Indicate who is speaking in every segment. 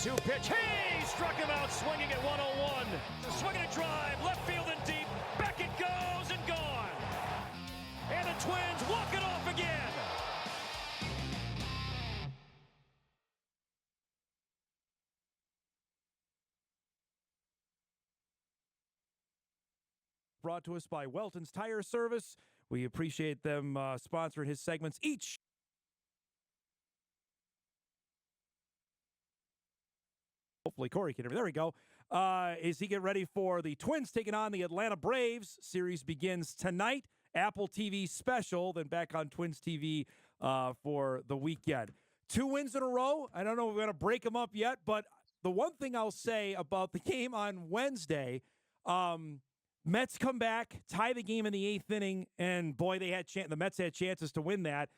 Speaker 1: 2 pitch. He struck him out swinging at 101. Swinging a drive, left field and deep. Back it goes and gone. And the Twins walk it off again.
Speaker 2: Brought to us by Welton's Tire Service. We appreciate them sponsoring his segments each. Hopefully Cory can hear me. There we go. As he get ready for the Twins taking on the Atlanta Braves. Series begins tonight. Apple TV special, then back on Twins TV for the weekend. 2 wins in a row. I don't know if we're going to break them up yet, but the one thing I'll say about the game on Wednesday, Mets come back, tie the game in the 8th inning, and boy, the Mets had chances to win that.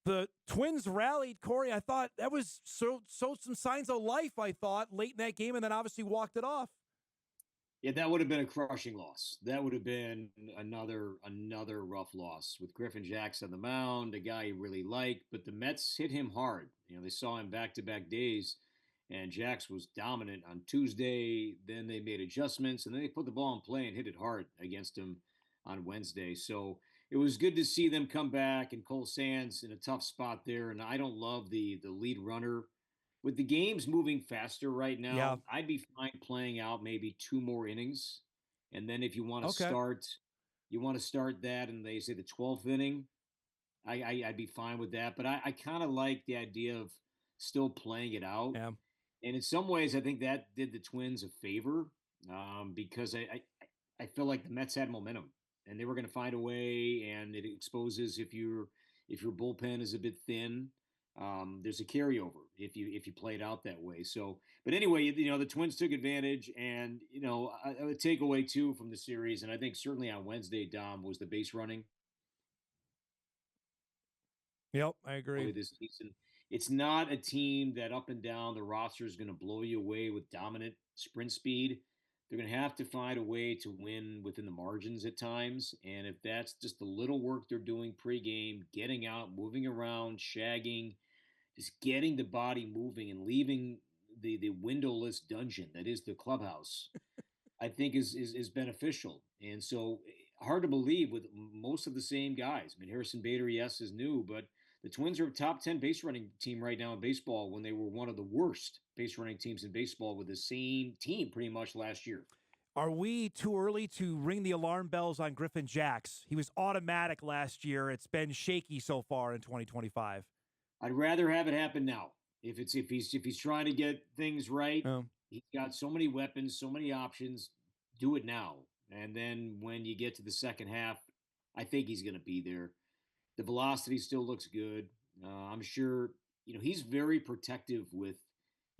Speaker 2: The Twins rallied, Cory. I thought that was so some signs of life, I thought, late in that game, and then obviously walked it off.
Speaker 3: Yeah, that would have been a crushing loss. That would have been another rough loss with Griffin Jax on the mound, a guy he really liked, but the Mets hit him hard. You know, they saw him back-to-back days, and Jax was dominant on Tuesday. Then they made adjustments, and then they put the ball in play and hit it hard against him on Wednesday. So it was good to see them come back, and Cole Sands in a tough spot there. And I don't love the lead runner. With the games moving faster right now, I'd be fine playing out maybe 2 more innings. And then if you want to start that, and they say the 12th inning, I'd be fine with that. But I kind of like the idea of still playing it out.
Speaker 2: Yeah.
Speaker 3: And in some ways, I think that did the Twins a favor because I feel like the Mets had momentum and they were going to find a way. And it exposes if your bullpen is a bit thin, there's a carryover if you play it out that way. So, but anyway, the Twins took advantage, and a takeaway too from the series, and I think certainly on Wednesday, Dom, was the base running.
Speaker 2: Yep, I agree.
Speaker 3: This season, it's not a team that up and down the roster is going to blow you away with dominant sprint speed. They're going to have to find a way to win within the margins at times. And if that's just the little work they're doing pregame, getting out, moving around, shagging, just getting the body moving and leaving the windowless dungeon that is the clubhouse, I think is beneficial. And so hard to believe with most of the same guys. I mean, Harrison Bader, yes, is new, but the Twins are a top 10 base running team right now in baseball when they were one of the worst base running teams in baseball with the same team pretty much last year.
Speaker 2: Are we too early to ring the alarm bells on Griffin Jax? He was automatic last year. It's been shaky so far in 2025.
Speaker 3: I'd rather have it happen now. If he's trying to get things right, he's got so many weapons, so many options. Do it now. And then when you get to the second half, I think he's going to be there. The velocity still looks good. I'm sure, he's very protective with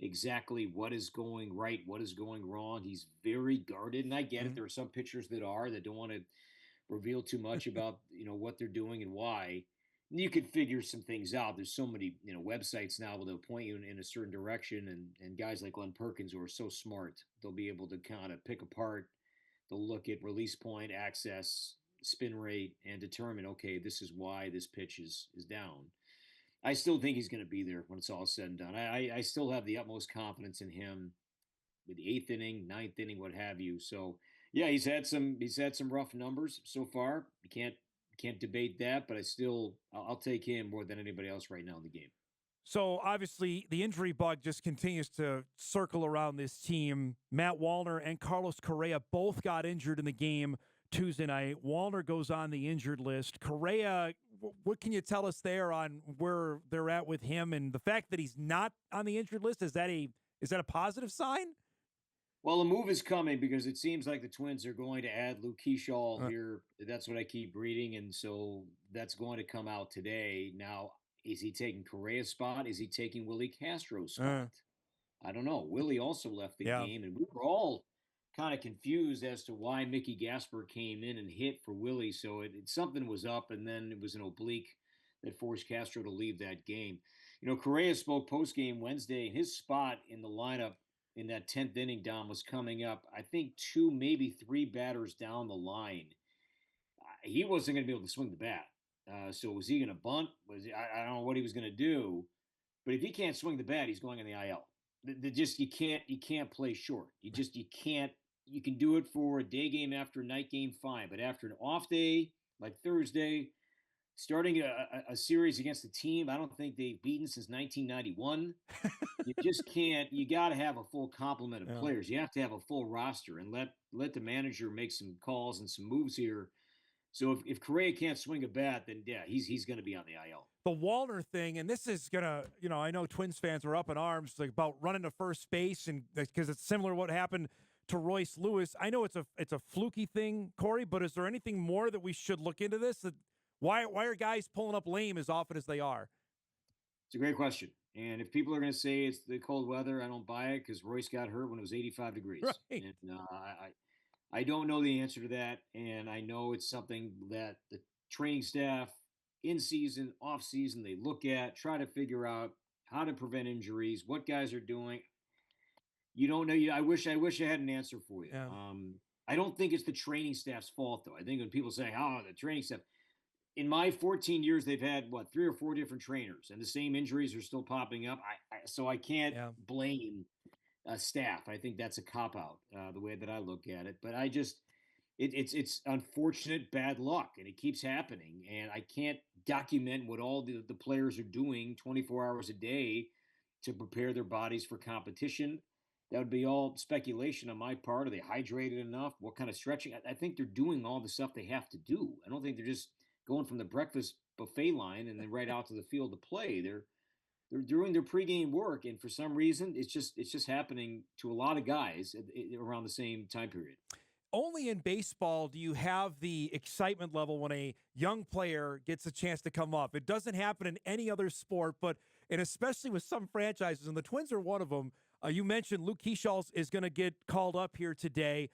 Speaker 3: exactly what is going right, what is going wrong. He's very guarded, and I get it. There are some pitchers that don't want to reveal too much about, what they're doing and why. You could figure some things out. There's so many, websites now where they'll point you in a certain direction, and guys like Glenn Perkins who are so smart, they'll be able to kind of pick apart. They'll look at release point, access, spin rate, and determine, okay, this is why this pitch is down. I still think he's going to be there when it's all said and done. I still have the utmost confidence in him with the 8th inning, 9th inning, what have you. So yeah, he's had some rough numbers so far. You can't debate that, but I'll take him more than anybody else right now in the game.
Speaker 2: So obviously the injury bug just continues to circle around this team. Matt Wallner and Carlos Correa both got injured in the game Tuesday night. Wallner goes on the injured list. Correa, what can you tell us there on where they're at with him and the fact that he's not on the injured list? Is that a positive sign?
Speaker 3: Well, a move is coming because it seems like the Twins are going to add Luke Keyshaw here. That's what I keep reading, and so that's going to come out today. Now, is he taking Correa's spot? Is he taking Willie Castro's spot? I don't know. Willie also left the game, and we were all kind of confused as to why Mickey Gasper came in and hit for Willie. So something was up, and then it was an oblique that forced Castro to leave that game. Correa spoke post-game Wednesday, and his spot in the lineup in that 10th inning, Dom, was coming up, I think 2, maybe 3 batters down the line. He wasn't going to be able to swing the bat. So was he going to bunt? I don't know what he was going to do. But if he can't swing the bat, he's going on the IL. just you can't play short. You can't. You can do it for a day game after a night game, fine, but after an off day like Thursday, starting a series against a team I don't think they've beaten since 1991. You just can't. You got to have a full complement of players. You have to have a full roster and let the manager make some calls and some moves here. So if Correa can't swing a bat, then yeah, he's going to be on the IL.
Speaker 2: The Wallner thing, and this is gonna, I know Twins fans were up in arms like about running to first base, and because it's similar to what happened to Royce Lewis. I know it's a fluky thing, Corey, but is there anything more that we should look into this? Why are guys pulling up lame as often as they are?
Speaker 3: It's a great question. And if people are going to say it's the cold weather, I don't buy it because Royce got hurt when it was 85 degrees.
Speaker 2: Right.
Speaker 3: And I don't know the answer to that. And I know it's something that the training staff in season, off season, they look at, try to figure out how to prevent injuries, what guys are doing. You don't know. I wish I had an answer for you.
Speaker 2: Yeah.
Speaker 3: I don't think it's the training staff's fault, though. I think when people say, oh, the training staff, in my 14 years, they've had, 3 or 4 different trainers, and the same injuries are still popping up. So I can't blame staff. I think that's a cop-out, the way that I look at it. But it's unfortunate bad luck, and it keeps happening. And I can't document what all the players are doing 24 hours a day to prepare their bodies for competition. That would be all speculation on my part. Are they hydrated enough? What kind of stretching? I think they're doing all the stuff they have to do. I don't think they're just going from the breakfast buffet line and then right out to the field to play. They're doing their pregame work, and for some reason, it's just happening to a lot of guys around the same time period.
Speaker 2: Only in baseball do you have the excitement level when a young player gets a chance to come up. It doesn't happen in any other sport, and especially with some franchises, and the Twins are one of them. You mentioned Luke Keeschalls is going to get called up here today.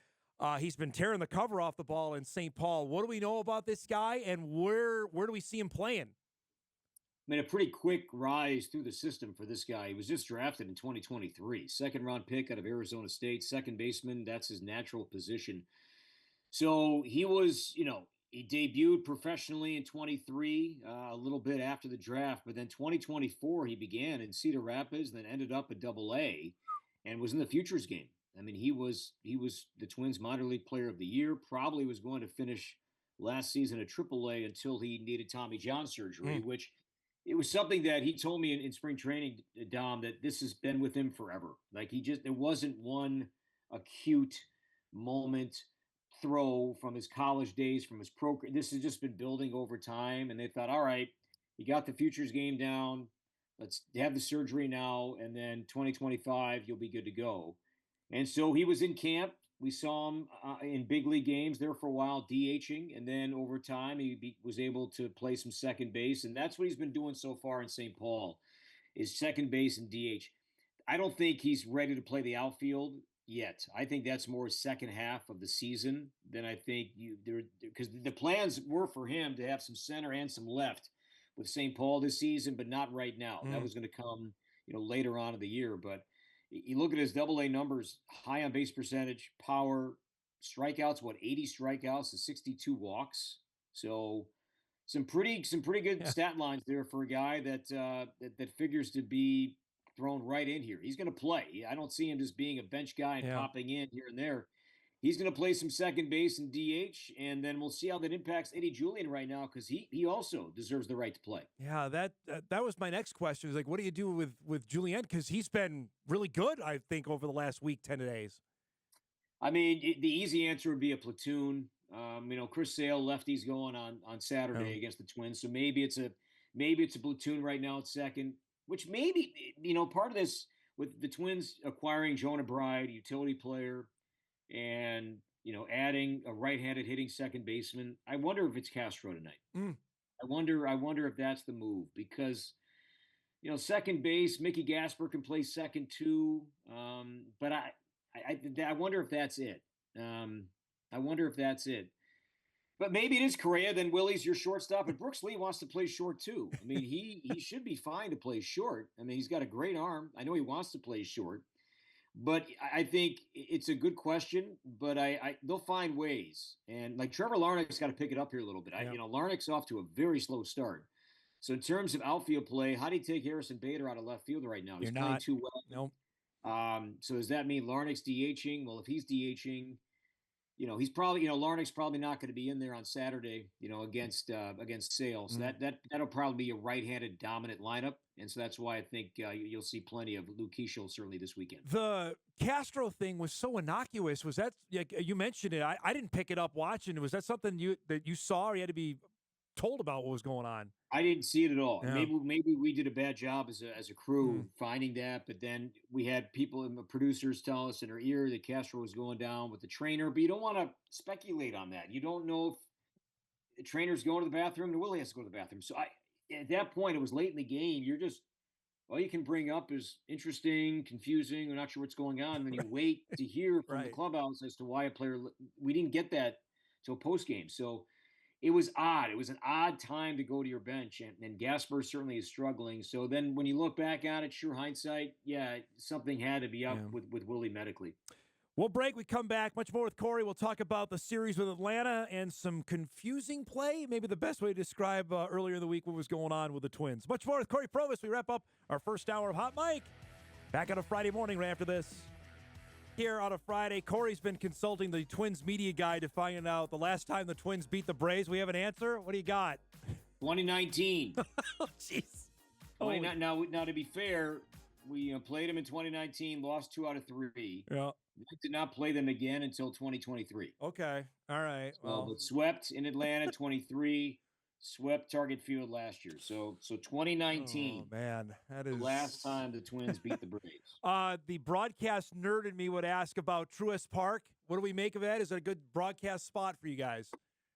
Speaker 2: He's been tearing the cover off the ball in St. Paul. What do we know about this guy, and where do we see him playing?
Speaker 3: I mean, a pretty quick rise through the system for this guy. He was just drafted in 2023. Second-round pick out of Arizona State, second baseman. That's his natural position. So he was, he debuted professionally in 23, a little bit after the draft. But then 2024, he began in Cedar Rapids, then ended up at Double-A and was in the Futures game. I mean, he was the Twins minor league player of the year, probably was going to finish last season at Triple-A until he needed Tommy John surgery, which it was something that he told me in spring training, Dom, that this has been with him forever. Like there wasn't one acute moment throw from his college days, from his pro. This has just been building over time. And they thought, all right, you got the Futures game down. Let's have the surgery now. And then 2025, you'll be good to go. And so he was in camp. We saw him in big league games there for a while, DHing. And then over time, he was able to play some second base. And that's what he's been doing so far in St. Paul, is second base and DH. I don't think he's ready to play the outfield yet. I think that's more second half of the season than I think because the plans were for him to have some center and some left with St. Paul this season, but not right now. That was going to come, later on in the year. But you look at his Double-A numbers: high on base percentage, power, strikeouts, 80 strikeouts to 62 walks. So some pretty good stat lines there for a guy that figures to be thrown right in here. He's going to play. I don't see him just being a bench guy and popping in here and there. He's going to play some second base and DH, and then we'll see how that impacts Eddie Julian right now, because he also deserves the right to play.
Speaker 2: Yeah, that was my next question. Is like, what do you do with Julian? Because he's been really good, I think, over the last week, 10 days. I
Speaker 3: mean, the easy answer would be a platoon. Chris Sale, lefty's going on Saturday against the Twins, so maybe it's a platoon right now at second. Which maybe, part of this with the Twins acquiring Jonah Bride, utility player, and, adding a right-handed hitting second baseman. I wonder if it's Castro tonight. I wonder if that's the move, because, second base, Mickey Gasper can play second too. But I wonder if that's it. But maybe it is Correa, then Willie's your shortstop, and Brooks Lee wants to play short too. I mean, he should be fine to play short. I mean, he's got a great arm. I know he wants to play short, but I think it's a good question. But they'll find ways, and like Trevor Larnach's got to pick it up here a little bit. Larnach's off to a very slow start. So in terms of outfield play, how do you take Harrison Bader out of left field right now? He's playing too well.
Speaker 2: Nope.
Speaker 3: So does that mean Larnach's DHing? Well, if he's DHing, he's probably, Larnach's probably not going to be in there on Saturday, against Sale. So that'll probably be a right-handed dominant lineup, and so that's why I think you'll see plenty of Luke Keeschel certainly this weekend.
Speaker 2: The Castro thing was so innocuous. Was that, like you mentioned it? I didn't pick it up watching. Was that something that you saw, or you had to be told about what was going on?
Speaker 3: I didn't see it at all.
Speaker 2: Yeah.
Speaker 3: Maybe we did a bad job as a crew finding that, but then we had people and the producers tell us in our ear that Castro was going down with the trainer. But you don't want to speculate on that. You don't know if the trainer's going to the bathroom and Willie has to go to the bathroom. So at that point, it was late in the game. You're just all you can bring up is interesting, confusing. We're not sure what's going on. And then you wait to hear from the clubhouse as to why a player. We didn't get that till post game. So it was odd. It was an odd time to go to your bench, and Gasper certainly is struggling. So then when you look back at it, sure hindsight, yeah, something had to be up with Willie medically.
Speaker 2: We'll break. We come back. Much more with Cory. We'll talk about the series with Atlanta and some confusing play. Maybe the best way to describe earlier in the week what was going on with the Twins. Much more with Cory Provus. We wrap up our first hour of Hot Mic. Back on a Friday morning right after this. Here on a Friday, Cory's been consulting the Twins media guy to find out the last time the Twins beat the Braves. We have an answer. What do you got?
Speaker 3: 2019.
Speaker 2: Oh, jeez.
Speaker 3: Now, to be fair, we played them in 2019, lost 2 out of 3.
Speaker 2: Yeah.
Speaker 3: We did not play them again until 2023.
Speaker 2: Okay. All right.
Speaker 3: Well, but swept in Atlanta 23, swept Target Field last year. So 2019.
Speaker 2: Oh, man, that is
Speaker 3: the last time the Twins beat the Braves.
Speaker 2: The broadcast nerd in me would ask about Truist Park. What do we make of that? Is it a good broadcast spot for you guys?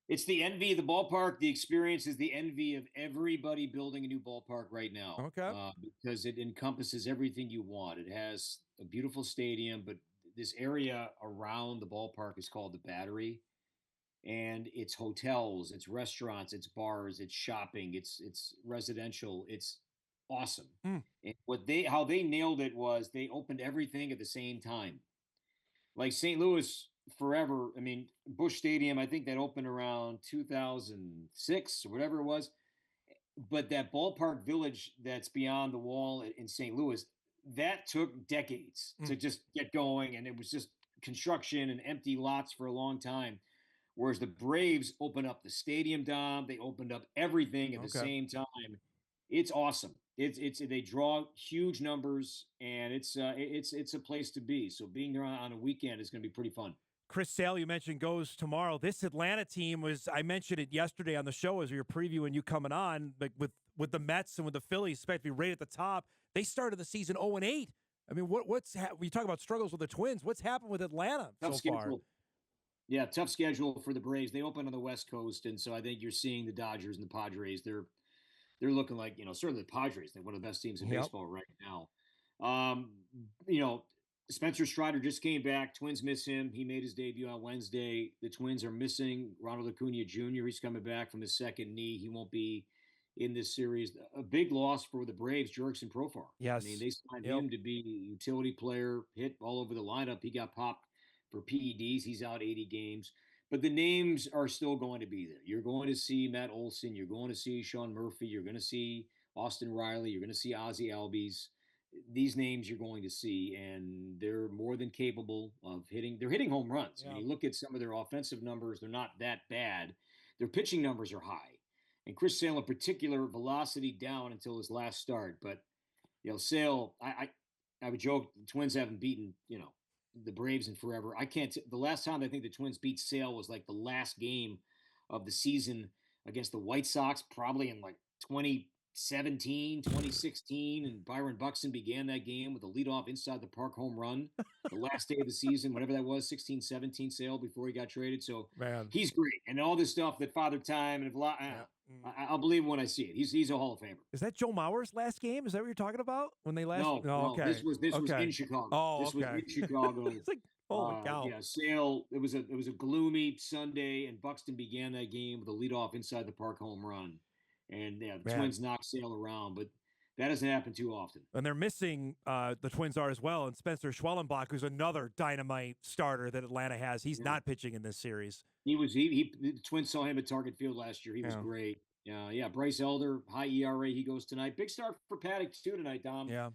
Speaker 3: It's the envy of the ballpark. The experience is the envy of everybody building a new ballpark right now.
Speaker 2: Okay.
Speaker 3: Because it encompasses everything you want. It has a beautiful stadium, but this area around the ballpark is called the Battery. And it's hotels, it's restaurants, it's bars, it's shopping, it's residential. It's awesome. And how they nailed it was they opened everything at the same time. Like St. Louis forever. I mean, Busch Stadium, I think that opened around 2006 or whatever it was. But that ballpark village that's beyond the wall in St. Louis, that took decades to just get going. And it was just construction and empty lots for a long time. Whereas the Braves opened up the stadium, Dom. They opened up everything at the same time. It's awesome. They draw huge numbers, and it's a place to be. So being there on a weekend is going to be pretty fun.
Speaker 2: Chris Sale, you mentioned, goes tomorrow. This Atlanta team I mentioned it yesterday on the show as we were previewing you coming on, like with the Mets and with the Phillies, expect to be right at the top. They started the season 0-8. I mean, you talk about struggles with the Twins. What's happened with Atlanta so far?
Speaker 3: Yeah, tough schedule for the Braves. They open on the West Coast, and so I think you're seeing the Dodgers and the Padres. They're looking like, certainly the Padres. They're one of the best teams in baseball right now. Spencer Strider just came back. Twins miss him. He made his debut on Wednesday. The Twins are missing Ronald Acuna Jr. He's coming back from his second knee. He won't be in this series. A big loss for the Braves, Jurickson Profar.
Speaker 2: Yes.
Speaker 3: I mean, they signed him to be a utility player, hit all over the lineup. He got popped for PEDs. He's out 80 games. But the names are still going to be there. You're going to see Matt Olson. You're going to see Sean Murphy. You're going to see Austin Riley. You're going to see Ozzie Albies. These names you're going to see, and they're more than capable of hitting. They're hitting home runs.
Speaker 2: Yeah.
Speaker 3: When you look at some of their offensive numbers, they're not that bad. Their pitching numbers are high. And Chris Sale in particular, velocity down until his last start. But, Sale, I would joke the Twins haven't beaten, the Braves in forever. The last time I think the Twins beat Sale was like the last game of the season against the White Sox, probably in like 2017, 2016. And Byron Buxton began that game with a leadoff inside the park home run. The last day of the season, whatever that was, 16-17 Sale before he got traded. So he's great. And all this stuff that Father Time and I'll believe when I see it. He's a Hall of Famer.
Speaker 2: Is that Joe Mauer's last game? Is that what you're talking about? When they last?
Speaker 3: No.
Speaker 2: Okay.
Speaker 3: This was in Chicago.
Speaker 2: Oh,
Speaker 3: this was in Chicago.
Speaker 2: It's like, holy cow.
Speaker 3: Yeah, Sale. It was a gloomy Sunday, and Buxton began that game with a leadoff inside the park home run, and the Twins knocked Sale around, but that doesn't happen too often.
Speaker 2: And they're missing the Twins are as well, and Spencer Schwellenbach, who's another dynamite starter that Atlanta has. He's not pitching in this series.
Speaker 3: The Twins saw him at Target Field last year. He was great. Bryce Elder, high ERA. He goes tonight. Big start for Paddock too tonight, Dom.
Speaker 2: Yeah.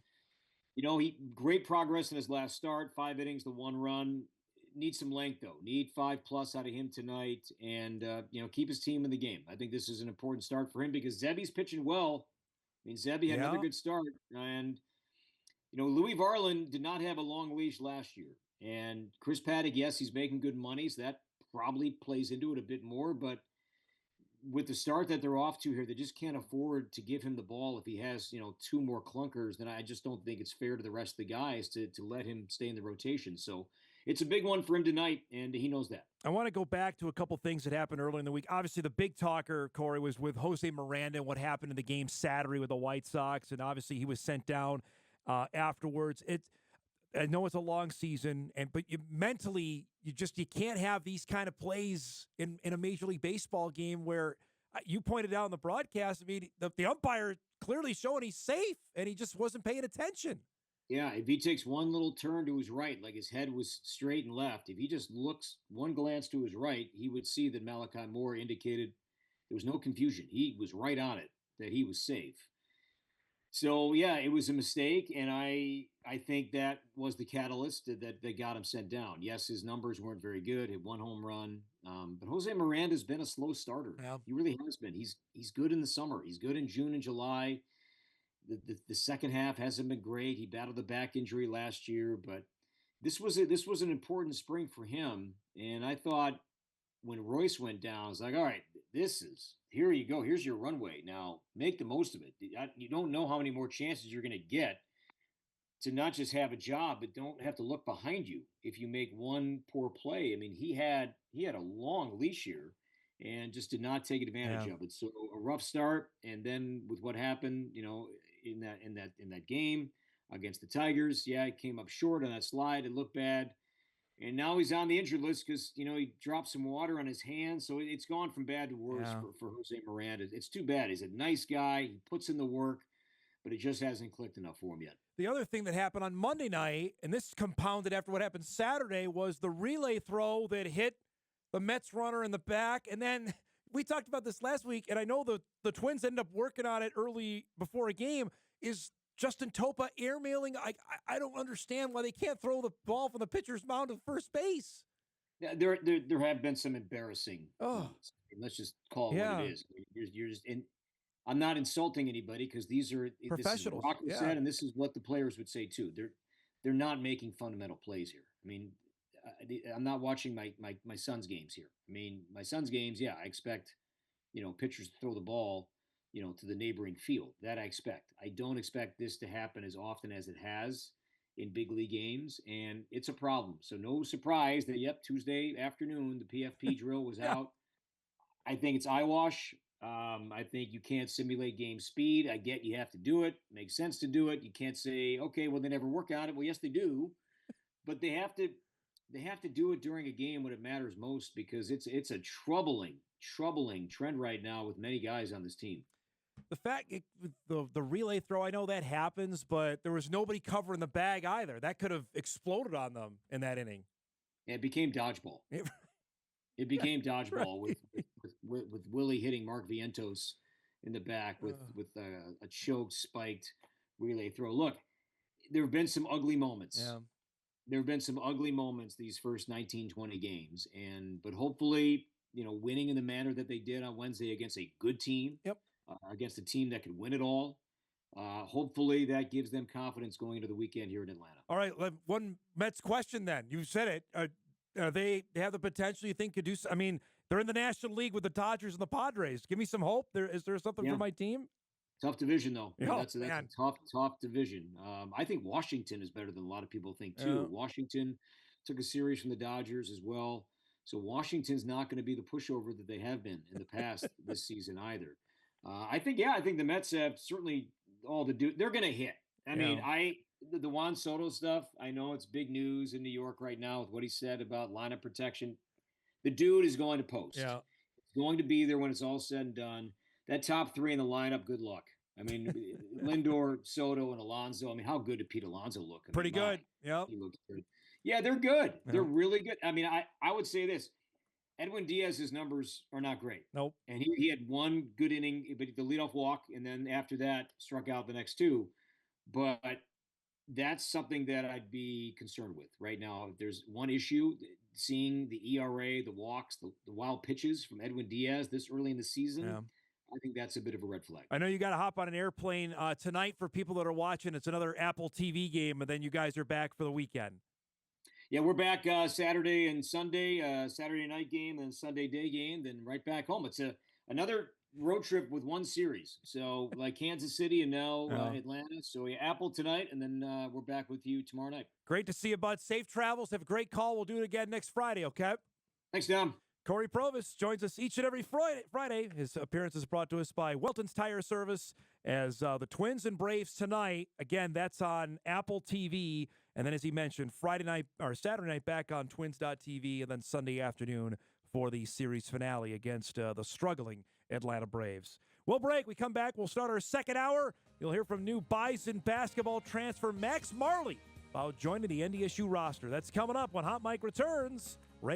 Speaker 3: He great progress in his last start, 5 innings, the 1 run. Needs some length though. Need 5+ out of him tonight, and keep his team in the game. I think this is an important start for him because Zebby's pitching well. I mean, Zebby had another good start, and Louis Varland did not have a long leash last year. And Chris Paddock, yes, he's making good money, so that probably plays into it a bit more. But with the start that they're off to here, they just can't afford to give him the ball if he has, 2 more clunkers. Then I just don't think it's fair to the rest of the guys to let him stay in the rotation. So it's a big one for him tonight, and he knows that.
Speaker 2: I want to go back to a couple things that happened early in the week. Obviously, the big talker, Cory, was with Jose Miranda and what happened in the game Saturday with the White Sox, and obviously he was sent down afterwards. I know it's a long season, but mentally, you can't have these kind of plays in a Major League Baseball game where you pointed out in the broadcast. I mean, the umpire clearly showing he's safe, and he just wasn't paying attention.
Speaker 3: Yeah, if he takes one little turn to his right, like his head was straight and left, if he just looks one glance to his right, he would see that Malachi Moore indicated there was no confusion. He was right on it, that he was safe. So yeah, it was a mistake, and I think that was the catalyst that got him sent down. Yes, his numbers weren't very good. Hit 1 home run, but Jose Miranda's been a slow starter.
Speaker 2: Yeah.
Speaker 3: He really has been. He's good in the summer. He's good in June and July. The second half hasn't been great. He battled the back injury last year, but this was an important spring for him. And I thought when Royce went down, I was like, all right, here you go. Here's your runway. Now make the most of it. You don't know how many more chances you're going to get to not just have a job, but don't have to look behind you if you make one poor play. I mean, he had a long leash here and just did not take advantage of it. So a rough start, and then with what happened, in that game against the Tigers, he came up short on that slide. It looked bad. And now he's on the injured list because, he dropped some water on his hand. So it's gone from bad to worse for Jose Miranda. It's too bad. He's a nice guy. He puts in the work, but it just hasn't clicked enough for him yet.
Speaker 2: The other thing that happened on Monday night, and this compounded after what happened Saturday, was the relay throw that hit the Mets runner in the back. And then we talked about this last week, and I know the Twins ended up working on it early before a game, is Justin Topa airmailing. I don't understand why they can't throw the ball from the pitcher's mound to first base.
Speaker 3: Yeah, there have been some embarrassing. Let's just call it what it is. You're just in. I'm not insulting anybody because these are
Speaker 2: professionals.
Speaker 3: This is said, and this is what the players would say too. They're not making fundamental plays here. I mean, I'm not watching my son's games here. I mean, my son's games. Yeah, I expect pitchers to throw the ball to the neighboring field. That I expect. I don't expect this to happen as often as it has in big league games, and it's a problem. So no surprise that, Tuesday afternoon, the PFP drill was out. I think it's eyewash. I think you can't simulate game speed. I get you have to do it. Makes sense to do it. You can't say, okay, well, they never work on it. Well, yes, they do. But they have to do it during a game when it matters most because it's a troubling trend right now with many guys on this team.
Speaker 2: The fact the relay throw, I know that happens, but there was nobody covering the bag either. That could have exploded on them in that inning.
Speaker 3: It became dodgeball. It became dodgeball with Willie hitting Mark Vientos in the back with a choked, spiked relay throw. Look, there have been some ugly moments.
Speaker 2: Yeah.
Speaker 3: There have been some ugly moments these first 19, 20 games, but hopefully, winning in the manner that they did on Wednesday against a good team.
Speaker 2: Yep.
Speaker 3: Against a team that could win it all. Hopefully that gives them confidence going into the weekend here in Atlanta.
Speaker 2: All right, one Mets question then. You said it. They have the potential you think could do. I mean, they're in the National League with the Dodgers and the Padres. Give me some hope. Is there something for my team?
Speaker 3: Tough division, though. That's
Speaker 2: a
Speaker 3: tough division. I think Washington is better than a lot of people think, too. Washington took a series from the Dodgers as well. So Washington's not going to be the pushover that they have been in the past this season either. I think the Mets have certainly all to do. They're going to hit. I mean, the Juan Soto stuff, I know it's big news in New York right now with what he said about lineup protection. The dude is going to post.
Speaker 2: Yeah.
Speaker 3: He's going to be there when it's all said and done. That top three in the lineup, good luck. I mean, Lindor, Soto, and Alonso. I mean, how good did Pete Alonso look?
Speaker 2: Pretty good. Yeah.
Speaker 3: He looked good. Yeah, they're good. Yeah. They're really good. I mean, I would say this. Edwin Diaz's numbers are not great.
Speaker 2: Nope.
Speaker 3: And he had one good inning, but the leadoff walk, and then after that struck out the next two. But that's something that I'd be concerned with right now. If there's one issue, seeing the ERA, the walks, the wild pitches from Edwin Diaz this early in the season,
Speaker 2: Yeah.
Speaker 3: I think that's a bit of a red flag.
Speaker 2: I know you got to hop on an airplane tonight for people that are watching. It's another Apple TV game, and then you guys are back for the weekend.
Speaker 3: Yeah, we're back Saturday and Sunday, Saturday night game and Sunday day game, then right back home. It's another road trip with one series. So like Kansas City and now Atlanta. So yeah, Apple tonight, and then we're back with you tomorrow night.
Speaker 2: Great to see you, bud. Safe travels. Have a great call. We'll do it again next Friday, okay?
Speaker 3: Thanks, Dom.
Speaker 2: Cory Provus joins us each and every Friday. His appearance is brought to us by Wilton's Tire Service as the Twins and Braves tonight. Again, that's on Apple TV. And then, as he mentioned, Saturday night back on Twins.tv, and then Sunday afternoon for the series finale against the struggling Atlanta Braves. We'll break. We come back. We'll start our second hour. You'll hear from new Bison basketball transfer Max Marley about joining the NDSU roster. That's coming up when Hot Mike returns.